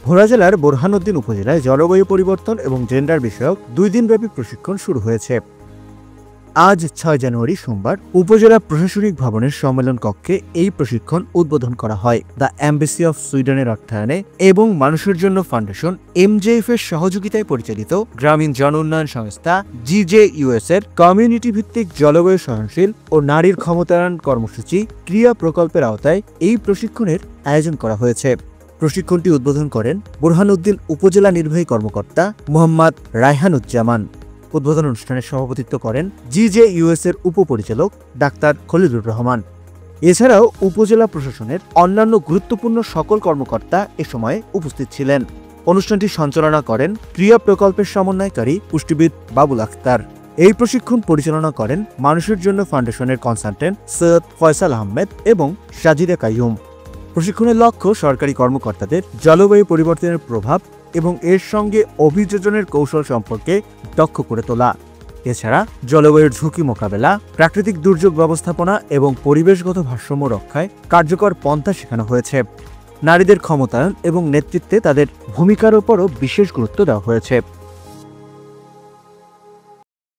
ভোলা জেলার বোরহানউদ্দিন উপজেলায় জলবায়ু পরিবর্তন এবং জেন্ডার বিষয়ক 2 দিনব্যাপী প্রশিক্ষণ শুরু হয়েছে। আজ 6 জানুয়ারি সোমবার উপজেলা প্রশাসনিক ভবনের সম্মেলন কক্ষে এই প্রশিক্ষণ উদ্বোধন করা হয়। দ্য এম্বাসি অফ সুইডেনের অর্থায়নে এবং মানুষের জন্য ফাউন্ডেশন MJF এর সহযোগিতায় পরিচালিত গ্রামীণ জন উন্নয়ন সংস্থা GJUS এর কমিউনিটি ভিত্তিক জলবায়ু সহনশীল ও নারীর ক্ষমতায়ন কর্মসূচি ক্রিয়া প্রকল্পের আওতায় এই প্রশিক্ষণের আয়োজন করা হয়েছে। প্রশিক্ষণটি উদ্বোধন করেন বোরহানউদ্দিন উপজেলা নির্বাহী কর্মকর্তা মোহাম্মদ রায়হানুজ্জামান। উদ্বোধন অনুষ্ঠানে সভাপতিত্ব করেন GJUS এর উপপরিচালক ডাক্তার খলিলুর রহমান। এছাড়াও উপজেলা প্রশাসনের অন্যান্য গুরুত্বপূর্ণ সকল কর্মকর্তা এ সময় উপস্থিত ছিলেন। অনুষ্ঠানটি সঞ্চালনা করেন ক্রিয়া প্রকল্পের সমন্বয়কারী পুষ্টিবিদ বাবুল আখতার। এই প্রশিক্ষণ পরিচালনা করেন মানুষের জন্য ফাউন্ডেশনের কনসালটেন্ট সৈয়দ ফয়সাল আহমেদ এবং সাজিদা কাইয়ুম। প্রশিক্ষণের লক্ষ্য সরকারি কর্মকর্তাদের জলবায়ু পরিবর্তনের প্রভাব এবং এর সঙ্গে অভিযোজনের কৌশল সম্পর্কে দক্ষ করে তোলা। এছাড়া জলবায়ুর ঝুঁকি মোকাবেলা, প্রাকৃতিক দুর্যোগ ব্যবস্থাপনা এবং পরিবেশগত ভারসাম্য রক্ষায় কার্যকর পন্থা শেখানো হয়েছে। নারীদের ক্ষমতায়ন এবং নেতৃত্বে তাদের ভূমিকার উপরও বিশেষ গুরুত্ব দেওয়া হয়েছে।